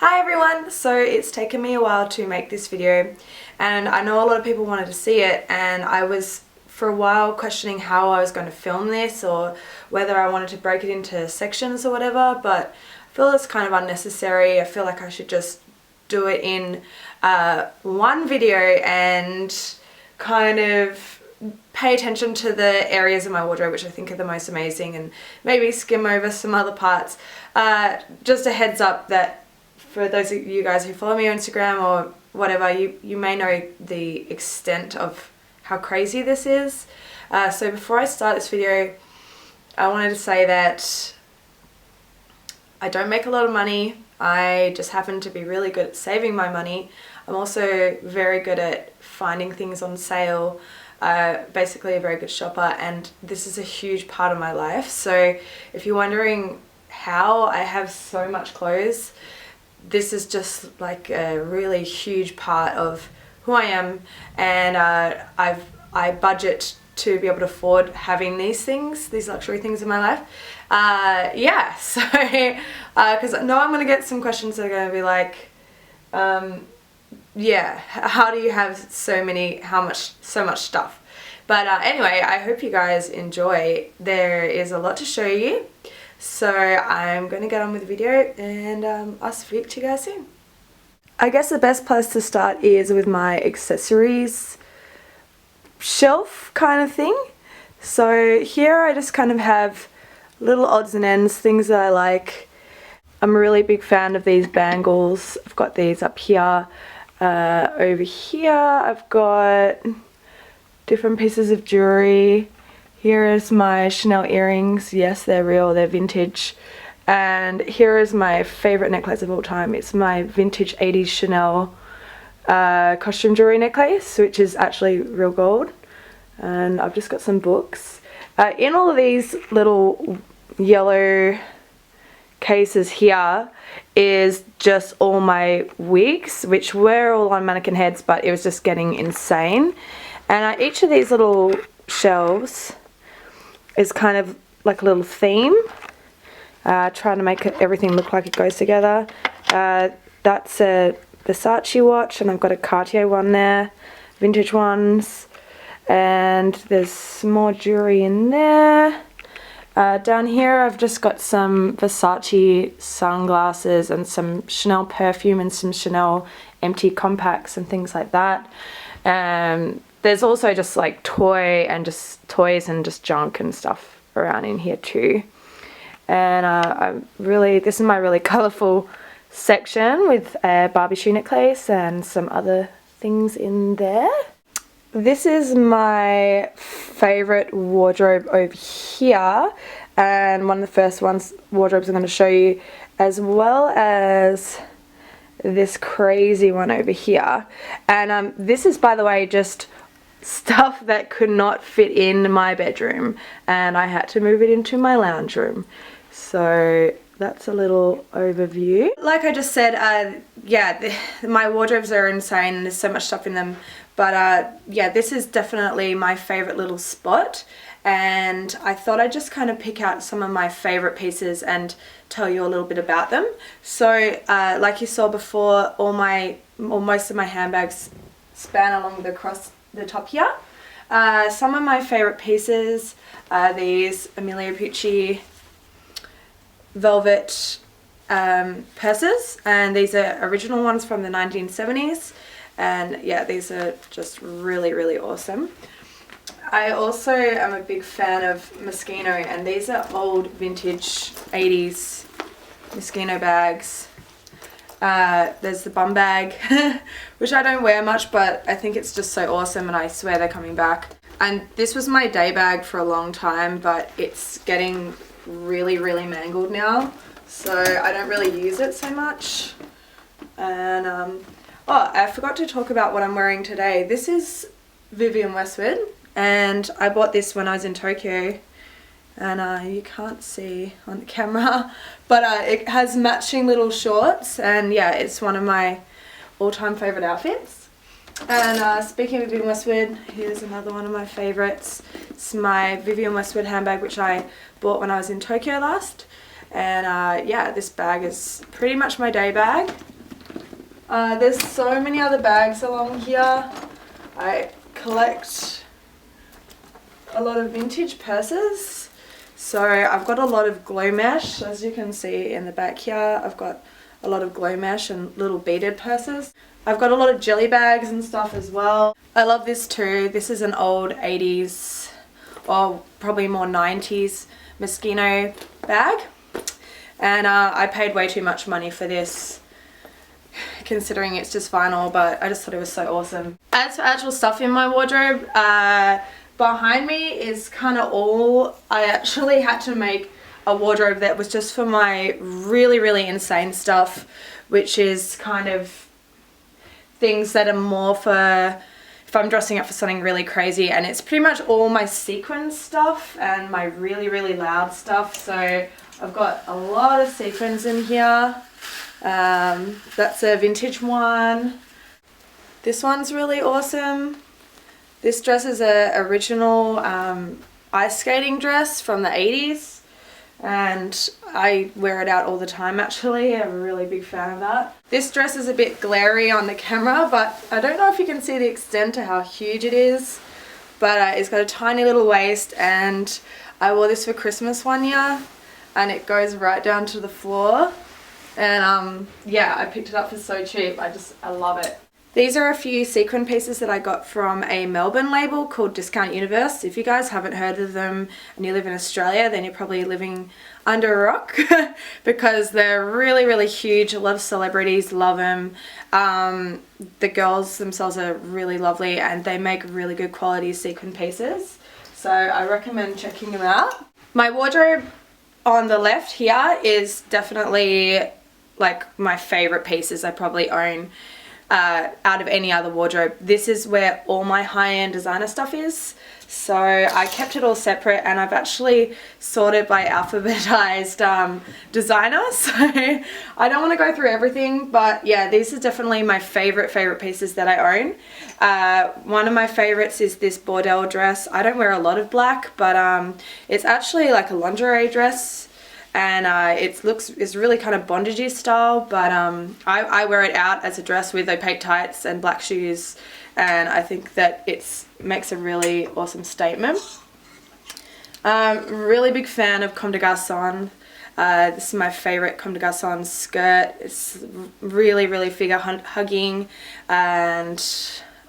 Hi everyone! So it's taken me a while to make this video and I know a lot of people wanted to see it, and I was for a while questioning how I was going to film this or whether I wanted to break it into sections or whatever, but I feel it's kind of unnecessary. I feel like I should just do it in one video and kind of pay attention to the areas of my wardrobe which I think are the most amazing and maybe skim over some other parts. Just a heads up that for those of you guys who follow me on Instagram or whatever, you may know the extent of how crazy this is. So before I start this video, I wanted to say that I don't make a lot of money. I just happen to be really good at saving my money. I'm also very good at finding things on sale. Basically a very good shopper, and this is a huge part of my life. So if you're wondering how I have so much clothes, this is just like a really huge part of who I am, and I budget to be able to afford having these things, these luxury things in my life. Yeah, so because I know I'm going to get some questions that are going to be like, yeah, how do you have so much stuff? But anyway, I hope you guys enjoy. There is a lot to show you. So I'm going to get on with the video and I'll speak to you guys soon. I guess the best place to start is with my accessories shelf kind of thing. So here I just kind of have little odds and ends, things that I like. I'm a really big fan of these bangles. I've got these up here. Over here I've got different pieces of jewelry. Here is my Chanel earrings. Yes, they're real, they're vintage. And here is my favourite necklace of all time. It's my vintage 80s Chanel costume jewelry necklace, which is actually real gold. And I've just got some books. In all of these little yellow cases here is just all my wigs, which were all on mannequin heads, but it was just getting insane. And each of these little shelves is kind of like a little theme, trying to make everything look like it goes together. That's a Versace watch, and I've got a Cartier one there, vintage ones, and there's more jewelry in there. Down here I've just got some Versace sunglasses and some Chanel perfume and some Chanel empty compacts and things like that. There's also just like toys and just junk and stuff around in here too. And this is my really colourful section with a Barbie shoe necklace and some other things in there. This is my favourite wardrobe over here, and one of the first wardrobes I'm going to show you, as well as this crazy one over here. And this is, by the way, just stuff that could not fit in my bedroom, and I had to move it into my lounge room. So that's a little overview. Like I just said, yeah, my wardrobes are insane and there's so much stuff in them, but yeah, this is definitely my favorite little spot, and I thought I'd just kind of pick out some of my favorite pieces and tell you a little bit about them. So like you saw before, most of my handbags span along the top here. Some of my favorite pieces are these Emilio Pucci velvet purses, and these are original ones from the 1970s, and yeah, these are just really, really awesome. I also am a big fan of Moschino, and these are old vintage 80s Moschino bags. There's the bum bag, which I don't wear much, but I think it's just so awesome and I swear they're coming back. And this was my day bag for a long time, but it's getting really, really mangled now, so I don't really use it so much. And oh, I forgot to talk about what I'm wearing today. This is Vivienne Westwood, and I bought this when I was in Tokyo, and you can't see on the camera, but it has matching little shorts, and yeah, it's one of my all-time favorite outfits. And speaking of Vivienne Westwood, here's another one of my favorites. It's my Vivienne Westwood handbag, which I bought when I was in Tokyo last. And yeah, this bag is pretty much my day bag. There's so many other bags along here. I collect a lot of vintage purses. So I've got a lot of glow mesh, as you can see in the back here. I've got a lot of glow mesh and little beaded purses. I've got a lot of jelly bags and stuff as well. I love this too. This is an old 80s or probably more 90s Moschino bag. And I paid way too much money for this, considering it's just vinyl, but I just thought it was so awesome. As for actual stuff in my wardrobe, behind me is kind of all. I actually had to make a wardrobe that was just for my really insane stuff, which is kind of things that are more for if I'm dressing up for something really crazy, and it's pretty much all my sequin stuff and my really loud stuff. So I've got a lot of sequins in here. That's a vintage one. This one's really awesome. This dress is a original ice skating dress from the 80s. And I wear it out all the time actually. I'm a really big fan of that. This dress is a bit glary on the camera, but I don't know if you can see the extent to how huge it is. But it's got a tiny little waist, and I wore this for Christmas one year, and it goes right down to the floor. And yeah, I picked it up for so cheap. I love it. These are a few sequin pieces that I got from a Melbourne label called Discount Universe. If you guys haven't heard of them and you live in Australia, then you're probably living under a rock because they're really huge. A lot of celebrities love them. The girls themselves are really lovely, and they make really good quality sequin pieces. So I recommend checking them out. My wardrobe on the left here is definitely like my favorite pieces I probably own. Out of any other wardrobe. This is where all my high-end designer stuff is. So I kept it all separate, and I've actually sorted by alphabetized designer. So I don't want to go through everything, but yeah, these are definitely my favorite pieces that I own. One of my favorites is this Bordelle dress. I don't wear a lot of black, but it's actually like a lingerie dress. And it's really kind of bondagey style, but I wear it out as a dress with opaque tights and black shoes, and I think that it makes a really awesome statement. Really big fan of Comme des Garçons. This is my favorite Comme des Garçons skirt. It's really figure hugging, and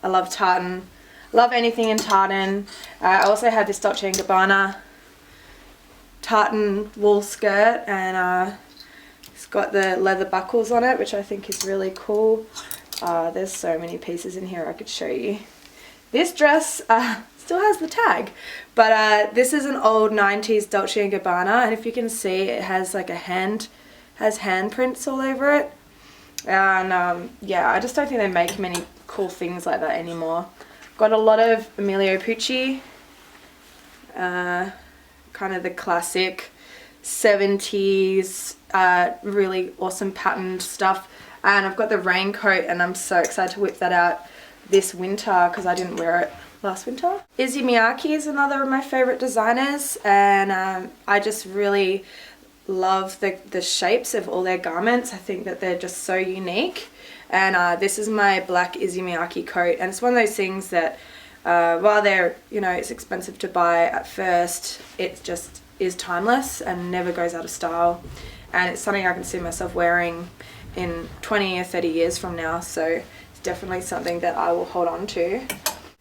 I love tartan. Love anything in tartan. I also have this Dolce & Gabbana tartan wool skirt, and it's got the leather buckles on it, which I think is really cool. There's so many pieces in here I could show you. This dress still has the tag, but this is an old 90s Dolce & Gabbana, and if you can see, it has like has handprints all over it. And yeah, I just don't think they make many cool things like that anymore. Got a lot of Emilio Pucci, kind of the classic 70s, really awesome patterned stuff. And I've got the raincoat, and I'm so excited to whip that out this winter because I didn't wear it last winter. Issey Miyake is another of my favorite designers, and I just really love the shapes of all their garments. I think that they're just so unique. And this is my black Issey Miyake coat, and it's one of those things that while they're, it's expensive to buy at first, it just is timeless and never goes out of style. And it's something I can see myself wearing in 20 or 30 years from now, so it's definitely something that I will hold on to.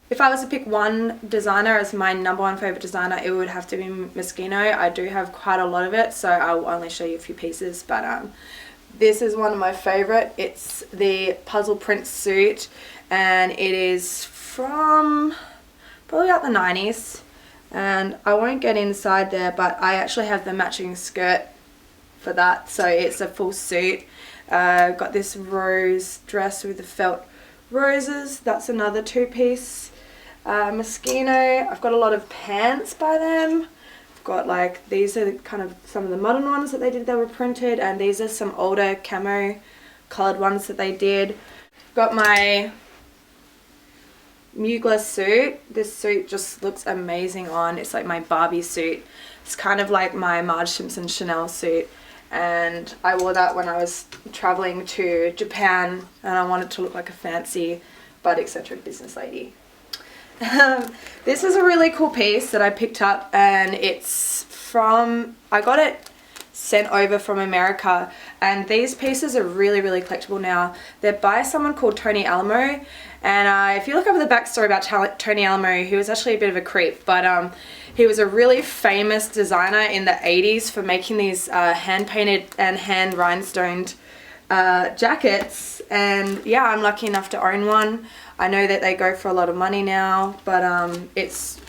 If I was to pick one designer as my #1 favorite designer, it would have to be Moschino. I do have quite a lot of it, so I will only show you a few pieces, but this is one of my favorite. It's the Puzzle Print suit, and it is from probably about the 90s, and I won't get inside there, but I actually have the matching skirt for that, so it's a full suit. Got this rose dress with the felt roses. That's another 2-piece. Moschino, I've got a lot of pants by them. I've got like, these are kind of some of the modern ones that they did that were printed, and these are some older camo coloured ones that they did. Got my Mugler suit. This suit just looks amazing on. It's like my Barbie suit. It's kind of like my Marge Simpson Chanel suit, and I wore that when I was traveling to Japan, and I wanted to look like a fancy but eccentric business lady. This is a really cool piece that I picked up, and it's from, I got it sent over from America, and these pieces are really collectible now. They're by someone called Tony Alamo, and if you look over the backstory about Tony Alamo, he was actually a bit of a creep, but he was a really famous designer in the 80s for making these hand-painted and hand rhinestoned jackets, and yeah, I'm lucky enough to own one. I know that they go for a lot of money now, but it's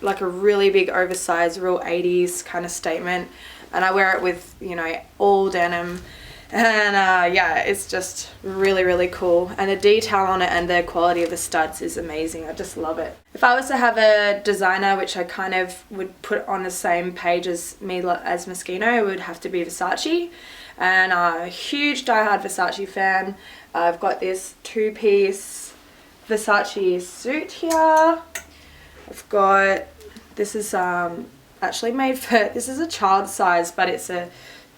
like a really big oversized, real 80s kind of statement, and I wear it with, you know, all denim, and yeah, it's just really cool, and the detail on it and the quality of the studs is amazing. I just love it. If I was to have a designer which I kind of would put on the same page as me as Moschino, it would have to be Versace, and I'm a huge diehard Versace fan. I've got this two-piece Versace suit here. I've got, this is actually made for, this is a child size, but it's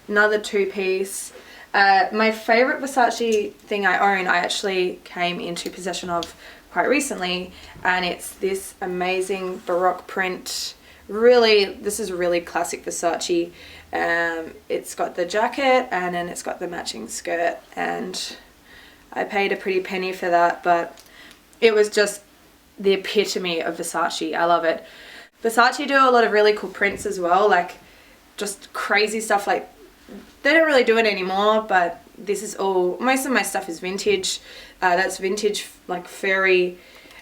another two-piece. My favorite Versace thing I own, I actually came into possession of quite recently, and it's this amazing Baroque print. Really, this is really classic Versace. It's got the jacket, and then it's got the matching skirt, and I paid a pretty penny for that, but it was just the epitome of Versace. I love it. Versace do a lot of really cool prints as well, like just crazy stuff. Like, they don't really do it anymore, but this is all, most of my stuff is vintage. That's vintage, like furry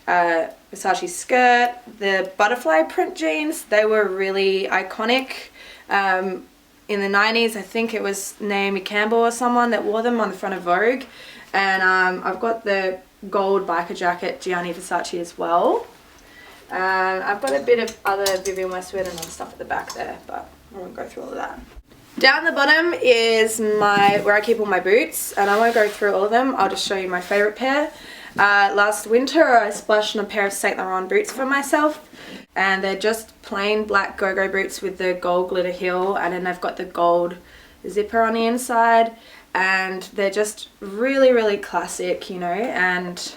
Versace skirt. The butterfly print jeans, they were really iconic. In the 90s, I think it was Naomi Campbell or someone that wore them on the front of Vogue. And I've got the gold biker jacket, Gianni Versace, as well. I've got a bit of other Vivienne Westwood and other stuff at the back there, but I won't go through all of that. Down the bottom is where I keep all my boots, and I won't go through all of them. I'll just show you my favourite pair. Last winter I splashed on a pair of Saint Laurent boots for myself, and they're just plain black go-go boots with the gold glitter heel, and then they've got the gold zipper on the inside, and they're just really classic, you know, and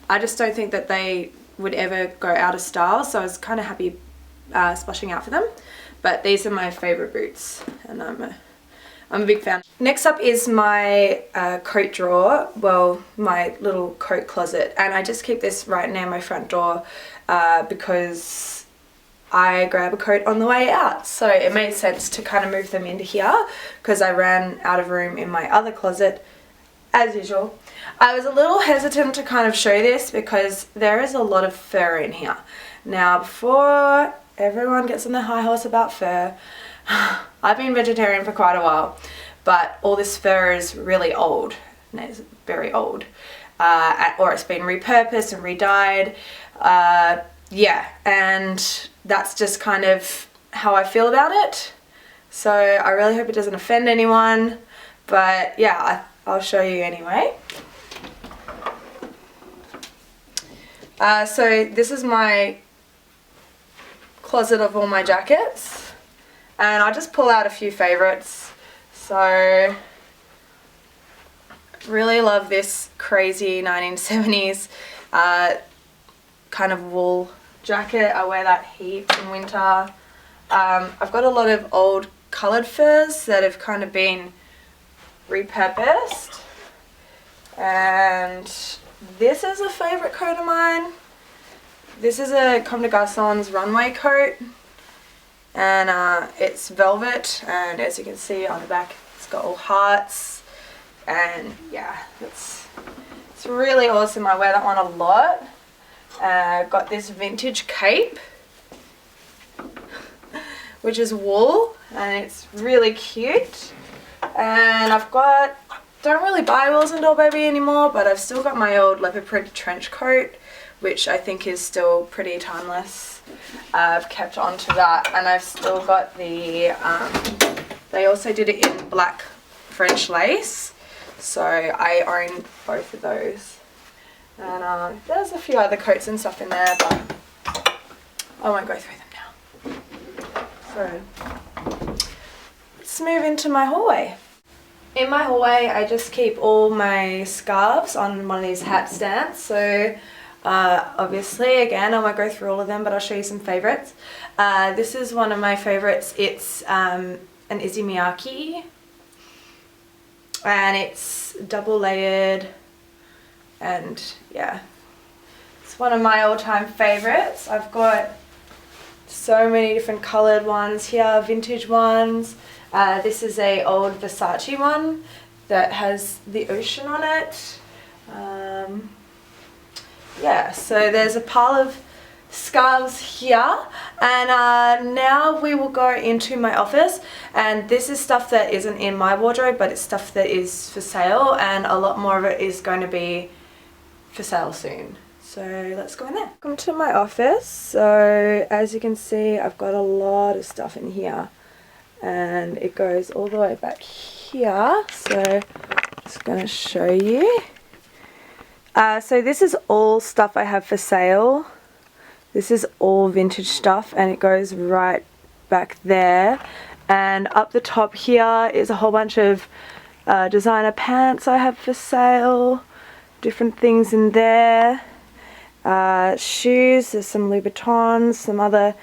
I just don't think that they would ever go out of style, so I was kind of happy splashing out for them. But these are my favourite boots, and I'm a big fan. Next up is my coat drawer, well, my little coat closet, and I just keep this right near my front door because I grab a coat on the way out, so it made sense to kind of move them into here because I ran out of room in my other closet as usual. I was a little hesitant to kind of show this because there is a lot of fur in here. Now, before everyone gets on their high horse about fur, I've been vegetarian for quite a while, but all this fur is really old, and it's very old, or it's been repurposed and re-dyed. Yeah, and that's just kind of how I feel about it, so I really hope it doesn't offend anyone, but yeah, I'll show you anyway. So this is my closet of all my jackets, and I'll just pull out a few favorites. So really love this crazy 1970s kind of wool jacket. I wear that heaps in winter. I've got a lot of old coloured furs that have kind of been repurposed, and this is a favourite coat of mine. This is a Comme des Garçons runway coat, and it's velvet, and as you can see on the back it's got all hearts, and yeah, it's really awesome. I wear that one a lot. I've got this vintage cape which is wool, and it's really cute, and don't really buy Wills & Doll Baby anymore, but I've still got my old leopard print trench coat, which I think is still pretty timeless. I've kept on to that, and I've still got the, they also did it in black French lace, so I own both of those. And there's a few other coats and stuff in there, but I won't go through them now. So let's let's move into my hallway. In my hallway, I just keep all my scarves on one of these hat stands. So obviously, again, I won't go through all of them, but I'll show you some favorites. This is one of my favorites. It's an Issey Miyake, and it's double layered, and yeah, it's one of my all-time favorites. I've got so many different coloured ones here, vintage ones. This is a old Versace one that has the ocean on it. Yeah, so there's a pile of scarves here, and now we will go into my office, and this is stuff that isn't in my wardrobe, but it's stuff that is for sale, and a lot more of it is going to be for sale soon. So let's go in there. Welcome to my office. So as you can see, I've got a lot of stuff in here, and it goes all the way back here. So I'm just going to show you. So this is all stuff I have for sale. This is all vintage stuff, and it goes right back there. And up the top here is a whole bunch of designer pants I have for sale. Different things in there. Shoes, there's some Louboutins, some other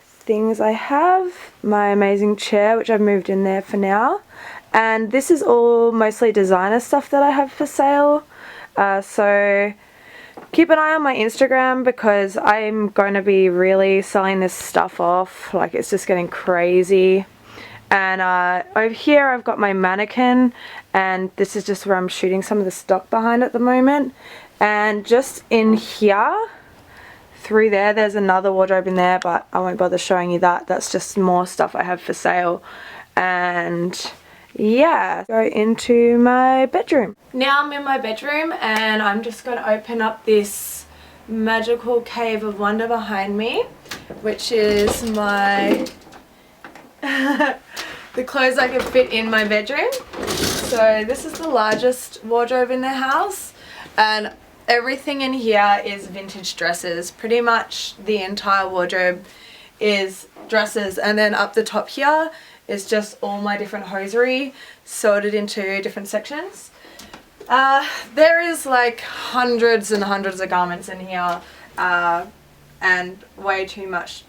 things I have. My amazing chair, which I've moved in there for now. And this is all mostly designer stuff that I have for sale. So keep an eye on my Instagram, because I'm going to be really selling this stuff off. Like, it's just getting crazy. And over here I've got my mannequin, and this is just where I'm shooting some of the stock behind at the moment. And just in here, through there, there's another wardrobe in there, but I won't bother showing you that. That's just more stuff I have for sale. And yeah, go into my bedroom. Now I'm in my bedroom, and I'm just going to open up this magical cave of wonder behind me, which is my the clothes I can fit in my bedroom. So this is the largest wardrobe in the house, and everything in here is vintage dresses. Pretty much the entire wardrobe is dresses, and then up the top here is just all my different hosiery sorted into different sections. There is like hundreds and hundreds of garments in here, and way too much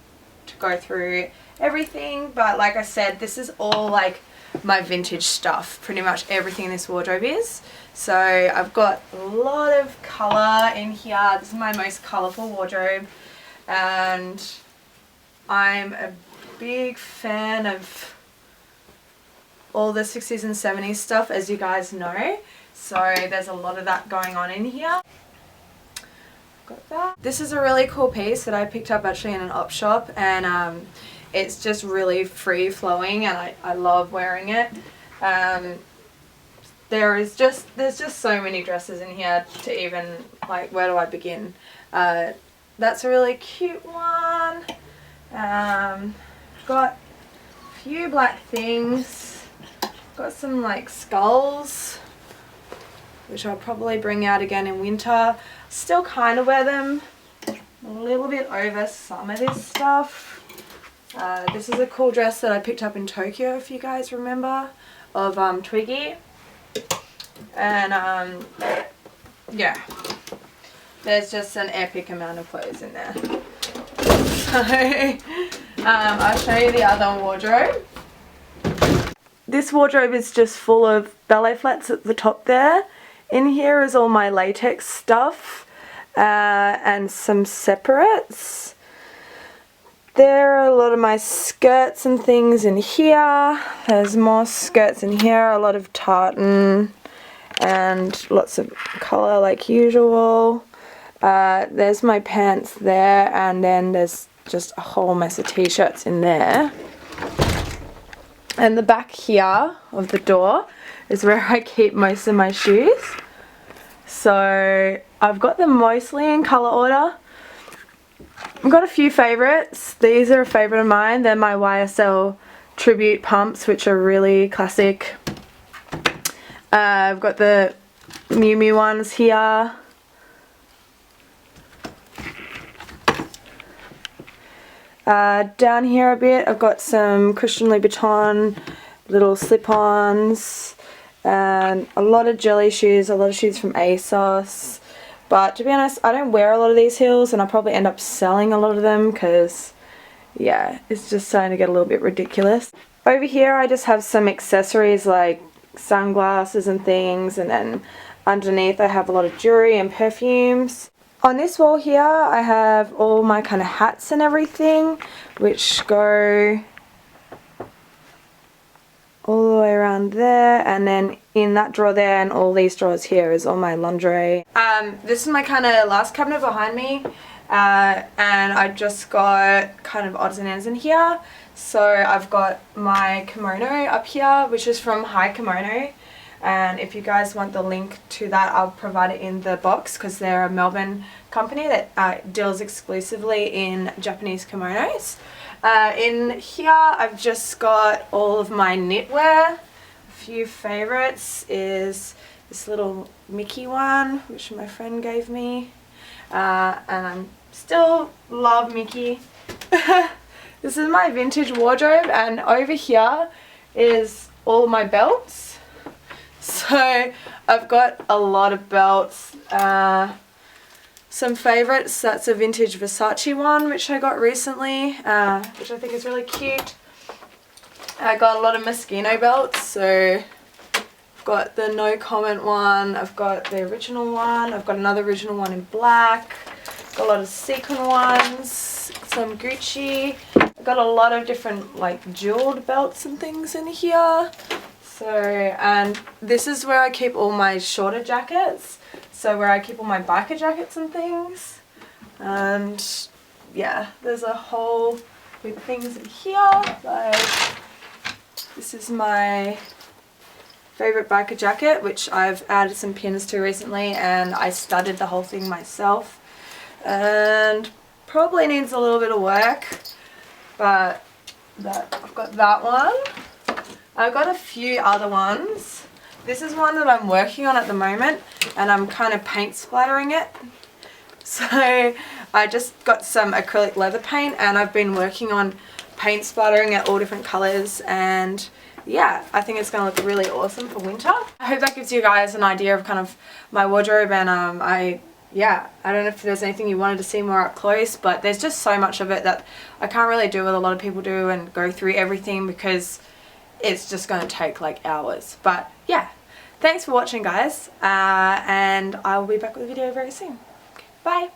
to go through everything, but like I said, this is all like my vintage stuff. Pretty much everything in this wardrobe is. So I've got a lot of colour in here. This is my most colourful wardrobe, and I'm a big fan of all the 60s and 70s stuff, as you guys know. So there's a lot of that going on in here. Got that. This is a really cool piece that I picked up actually in an op shop, and it's just really free flowing, and I love wearing it. There's just so many dresses in here to even, like, where do I begin? That's a really cute one. Got a few black things. Got some like skulls, which I'll probably bring out again in winter. Still kind of wear them a little bit over some of this stuff. This is a cool dress that I picked up in Tokyo, if you guys remember, of Twiggy. And yeah, there's just an epic amount of clothes in there. So I'll show you the other wardrobe. This wardrobe is just full of ballet flats at the top there. In here is all my latex stuff, and some separates. There are a lot of my skirts and things in here. There's more skirts in here, a lot of tartan and lots of colour like usual. There's my pants there, and then there's just a whole mess of t-shirts in there. And the back here of the door is where I keep most of my shoes. So I've got them mostly in colour order. I've got a few favourites. These are a favourite of mine. They're my YSL tribute pumps, which are really classic. I've got the Miu Miu ones here. Down here a bit, I've got some Christian Louboutin little slip-ons, and a lot of jelly shoes, a lot of shoes from ASOS. But to be honest, I don't wear a lot of these heels, and I'll probably end up selling a lot of them because, yeah, it's just starting to get a little bit ridiculous. Over here I just have some accessories like sunglasses and things, and then underneath I have a lot of jewelry and perfumes. On this wall here I have all my kind of hats and everything, which go all the way around there, and then in that drawer there and all these drawers here is all my lingerie. This is my kind of last cabinet behind me, and I just got kind of odds and ends in here. So I've got my kimono up here, which is from Hi Kimono, and if you guys want the link to that, I'll provide it in the box because they're a Melbourne company that deals exclusively in Japanese kimonos. In here I've just got all of my knitwear. A few favorites is this little Mickey one, which my friend gave me, and I still love Mickey. This is my vintage wardrobe, and over here is all my belts. So I've got a lot of belts. Some favorites, that's a vintage Versace one which I got recently, which I think is really cute. I got a lot of Moschino belts, so I've got the no comment one, I've got the original one, I've got another original one in black, got a lot of sequin ones, some Gucci. I've got a lot of different like jeweled belts and things in here. So, and this is where I keep all my shorter jackets. So where I keep all my biker jackets and things. And yeah, there's a whole with things in here. Like this is my favorite biker jacket, which I've added some pins to recently, and I studded the whole thing myself. And probably needs a little bit of work, but I've got that one. I've got a few other ones. This is one that I'm working on at the moment, and I'm kind of paint splattering it. So I just got some acrylic leather paint, and I've been working on paint splattering it all different colors, and yeah, I think it's going to look really awesome for winter. I hope that gives you guys an idea of kind of my wardrobe, and I don't know if there's anything you wanted to see more up close, but there's just so much of it that I can't really do what a lot of people do and go through everything because it's just going to take like hours. But yeah, thanks for watching guys, and I will be back with a video very soon. Okay, bye!